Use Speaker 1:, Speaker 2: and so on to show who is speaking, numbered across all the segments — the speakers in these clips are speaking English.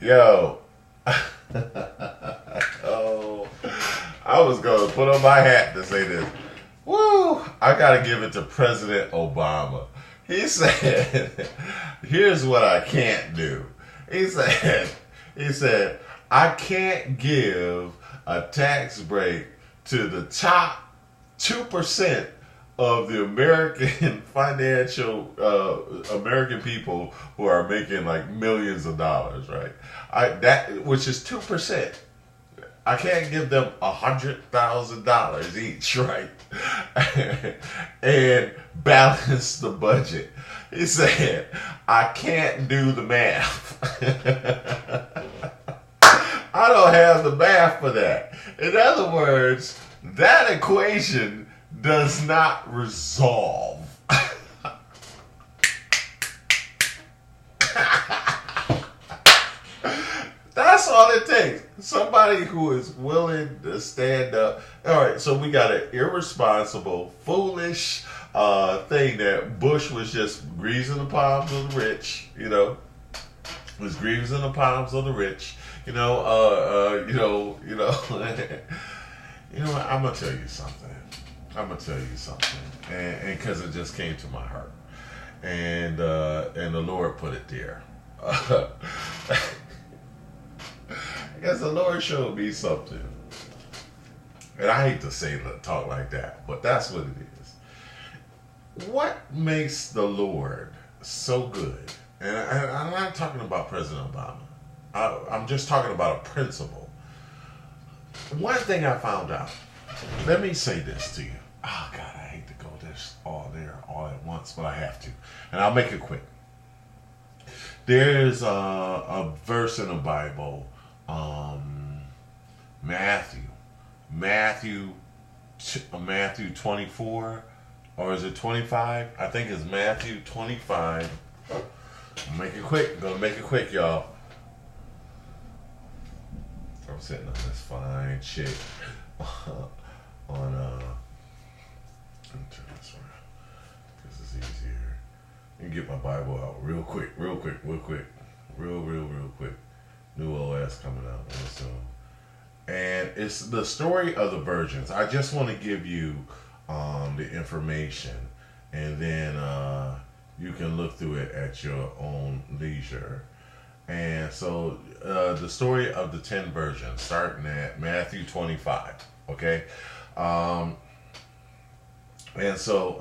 Speaker 1: Yo. Oh, I was going to put on my hat to say this. Woo! I got to give it to President Obama. He said, here's what I can't do. He said, I can't give a tax break to the top 2% of the American American people who are making like millions of dollars, right? Which is 2%. I can't give them $100,000 each, right? And balance the budget. He said, I can't do the math. I don't have the math for that. In other words, that equation does not resolve. That's all it takes. Somebody who is willing to stand up. All right, so we got an irresponsible, foolish thing that Bush was just greasing the palms of the rich, was greasing the palms of the rich, you know, you know what? I'm gonna tell you something. And because it just came to my heart, and the Lord put it there. Because the Lord showed me something, and I hate to say talk like that, but that's what it is. What makes the Lord so good? And I'm not talking about President Obama. I'm just talking about a principle. One thing I found out. Let me say this to you. Oh God, I hate to go all at once, but I have to, and I'll make it quick. There's a verse in the Bible, Matthew 24, or is it 25? I think it's Matthew 25. I'll make it quick. I'm gonna make it quick, y'all. I'm sitting on this fine chick on let me turn this around because it's easier. You can get my Bible out real quick. Real quick. New OS coming out real soon. And it's the story of the virgins. I just want to give you the information, and then you can look through it at your own leisure. And so the story of the 10 virgins, starting at Matthew 25, okay? And so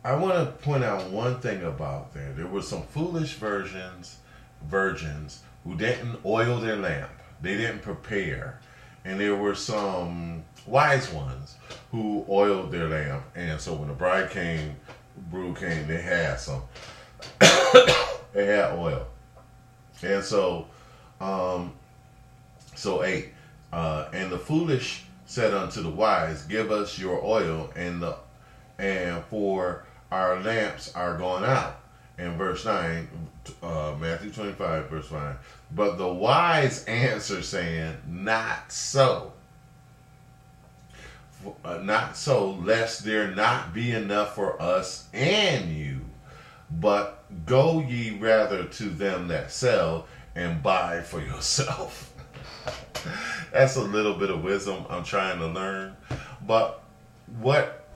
Speaker 1: I want to point out one thing about there. There were some foolish virgins who didn't oil their lamp. They didn't prepare. And there were some wise ones who oiled their lamp. And so when the bride came, they had some. They had oil. And so 8. And the foolish said unto the wise, give us your oil, and for our lamps are gone out. And verse 9, Matthew 25, verse 5. But the wise answer, saying, not so. Not so, lest there not be enough for us and you. But go ye rather to them that sell, and buy for yourself. That's a little bit of wisdom I'm trying to learn. But what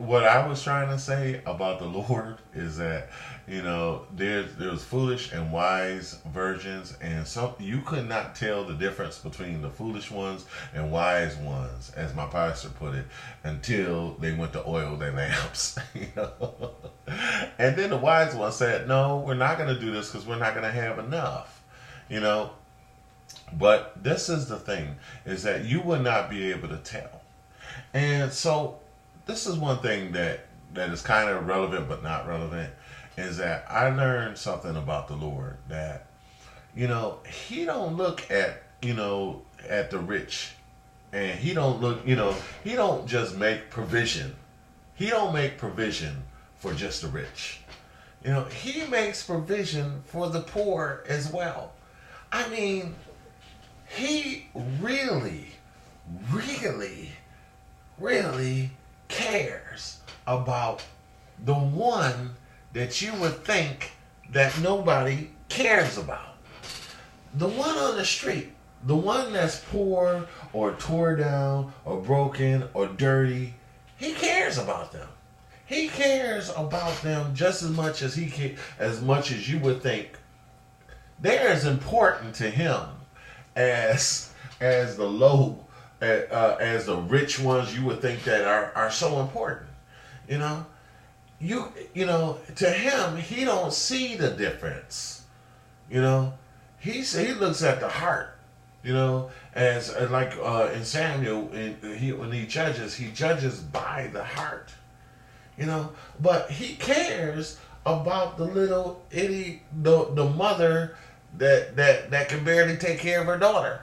Speaker 1: I was trying to say about the Lord is that, there was foolish and wise virgins, and you could not tell the difference between the foolish ones and wise ones, as my pastor put it, until they went to oil their lamps. And then the wise ones said, no, we're not going to do this because we're not going to have enough. But this is the thing, is that you would not be able to tell. And so this is one thing that is kind of relevant but not relevant, is that I learned something about the Lord, that, he don't look at, at the rich, and he don't look, he don't just make provision. He don't make provision for just the rich. He makes provision for the poor as well. I mean, he really, really, really cares about the one that you would think that nobody cares about. The one on the street, the one that's poor or tore down or broken or dirty, he cares about them. He cares about them just as much as as much as you would think. They're as important to him as the low, as the rich ones you would think that are so important. You know, to him he don't see the difference. You know, he looks at the heart. You know, as like in Samuel, when he judges by the heart. You know, but he cares about the little itty, the mother that can barely take care of her daughter.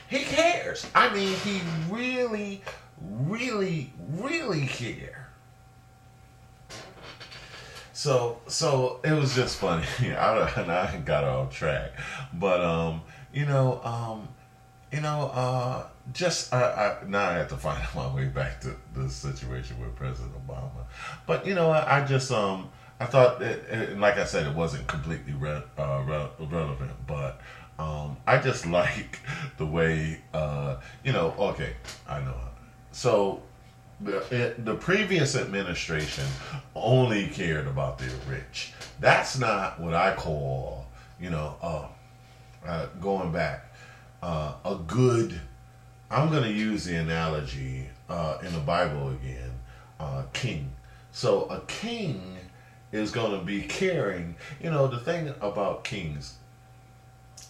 Speaker 1: He cares. I mean, he really, really, really cares. So it was just funny. I got off track, but just now I have to find my way back to the situation with President Obama. But I just I thought that, like I said, it wasn't completely relevant, but I just like the way Okay, I know. So the previous administration only cared about the rich. That's not what I call going back a good. I'm going to use the analogy in the Bible again, king. So a king is going to be caring. The thing about kings,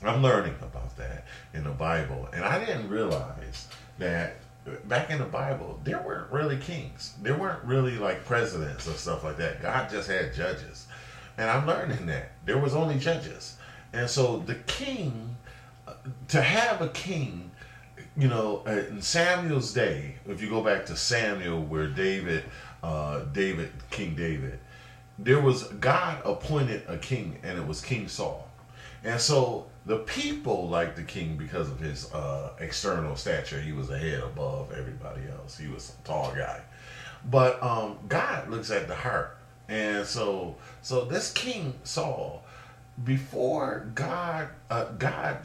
Speaker 1: I'm learning about that in the Bible, and I didn't realize that back in the Bible there weren't really kings. There weren't really like presidents or stuff like that. God just had judges, and I'm learning that there was only judges, and so the king, to have a king. In Samuel's day, if you go back to Samuel, where King David, there was God appointed a king, and it was King Saul. And so the people liked the king because of his external stature. He was a head above everybody else. He was a tall guy. But God looks at the heart. And so this King Saul, before God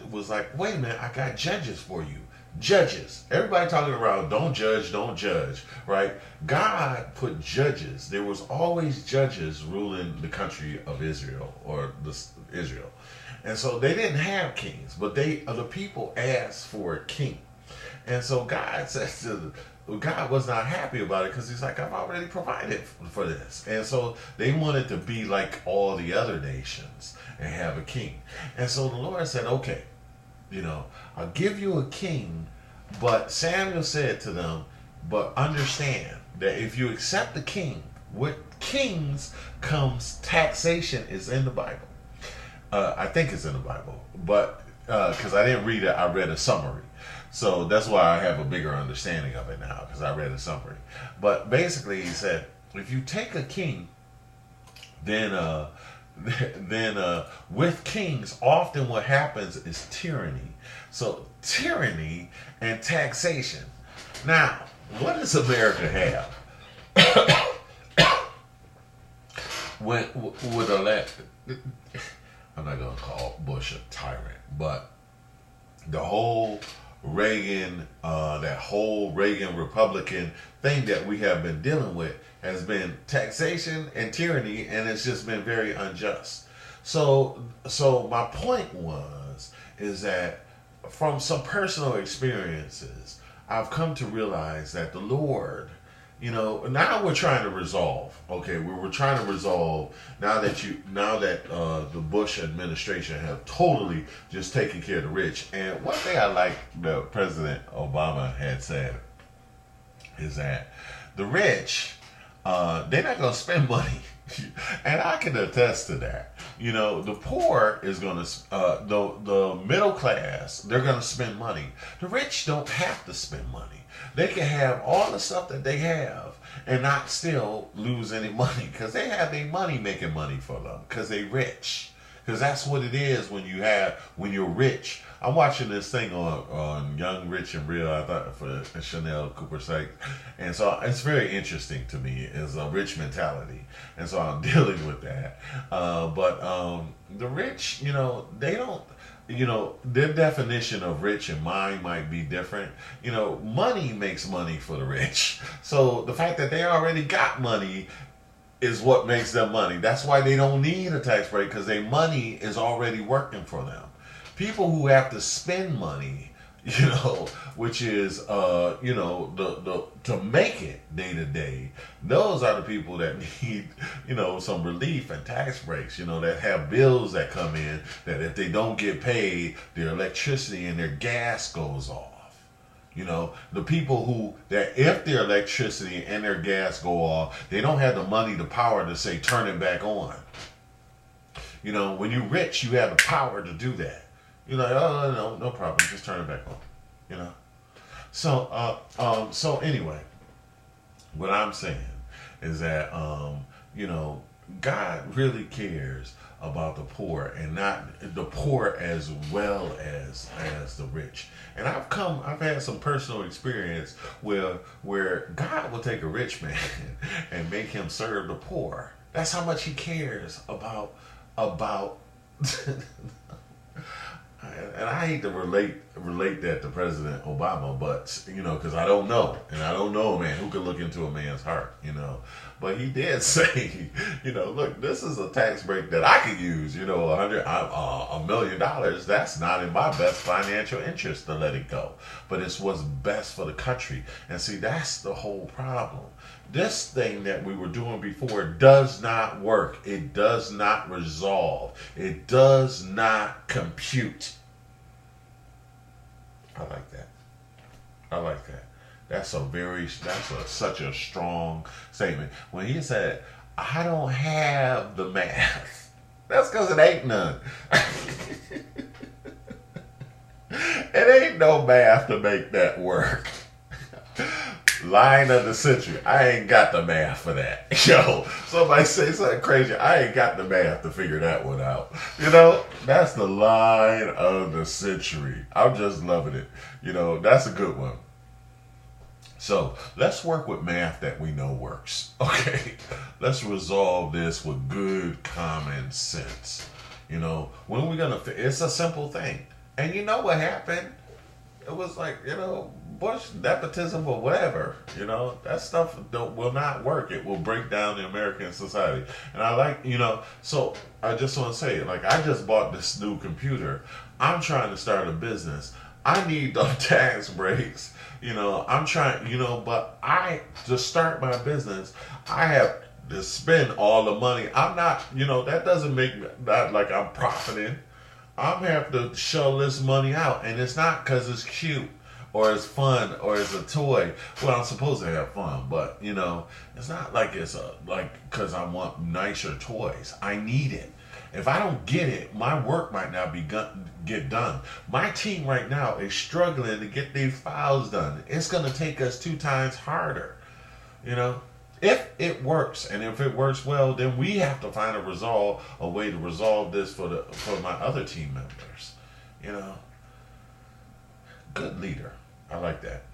Speaker 1: was like, wait a minute, I got judges for you. Judges. Everybody talking around, don't judge, right? God put judges. There was always judges ruling the country of Israel, or Israel. And so they didn't have kings, but the people asked for a king. And so God was not happy about it, because he's like, I've already provided for this. And so they wanted to be like all the other nations and have a king. And so the Lord said, okay, I'll give you a king. But Samuel said to them, but understand that if you accept the king, with kings comes taxation. Is in the Bible. I think it's in the Bible, but because I didn't read it, I read a summary. So that's why I have a bigger understanding of it now, because I read a summary. But basically he said, if you take a king, then with kings, often what happens is tyranny. So tyranny and taxation. Now, what does America have? with I'm not going to call Bush a tyrant, but the whole Reagan, that whole Reagan Republican thing that we have been dealing with has been taxation and tyranny, and it's just been very unjust. So my point is that from some personal experiences, I've come to realize that the Lord, now we're trying to resolve. Okay, we're trying to resolve now that the Bush administration have totally just taken care of the rich. And one thing I like that President Obama had said is that the rich, they're not going to spend money. And I can attest to that. The poor is going to, the middle class, they're going to spend money. The rich don't have to spend money. They can have all the stuff that they have and not still lose any money, because they have their money making money for them, because they rich. Because that's what it is when you're rich. I'm watching this thing on Young, Rich, and Real, I thought, for Chanel Cooper site. And so it's very interesting to me, is a rich mentality. And so I'm dealing with that. But the rich, they don't, their definition of rich and mine might be different. Money makes money for the rich. So the fact that they already got money is what makes them money. That's why they don't need a tax break, because their money is already working for them. People who have to spend money, which is to make it day to day, those are the people that need some relief and tax breaks. That have bills that come in that if they don't get paid, their electricity and their gas goes off. The people that if their electricity and their gas go off, they don't have the money, the power to say turn it back on. When you're rich, you have the power to do that. You're like, oh, no problem, just turn it back on. So anyway, what I'm saying is that God really cares about the poor, and not the poor as well as the rich. And I've had some personal experience where God will take a rich man and make him serve the poor. That's how much he cares about and I hate to relate that to President Obama, but because I don't know, and I don't know, man, who could look into a man's heart, But he did say, look, this is a tax break that I could use, $1 million. That's not in my best financial interest to let it go, but it's what's best for the country. And see, that's the whole problem. This thing that we were doing before does not work. It does not resolve. It does not compute. I like that. That's such a strong statement. When he said, I don't have the math, that's because it ain't none. It ain't no math to make that work. Line of the century. I ain't got the math for that. Somebody say something crazy. I ain't got the math to figure that one out. That's the line of the century. I'm just loving it. That's a good one. So let's work with math that we know works. Okay. Let's resolve this with good common sense. When we're going to, it's a simple thing. And you know what happened? It was like, Bush nepotism or whatever, that stuff will not work. It will break down the American society. And I like, so I just want to say, like, I just bought this new computer. I'm trying to start a business. I need the tax breaks. I'm trying, but to start my business, I have to spend all the money. I'm not, that doesn't make me not like I'm profiting. I'm have to shell this money out, and it's not because it's cute or it's fun or it's a toy. Well, I'm supposed to have fun, but it's not like it's because I want nicer toys. I need it. If I don't get it, my work might not get done. My team right now is struggling to get these files done. It's going to take us 2 times harder. If it works, and if it works well, then we have to find a way to resolve this for my other team members. Good leader. I like that.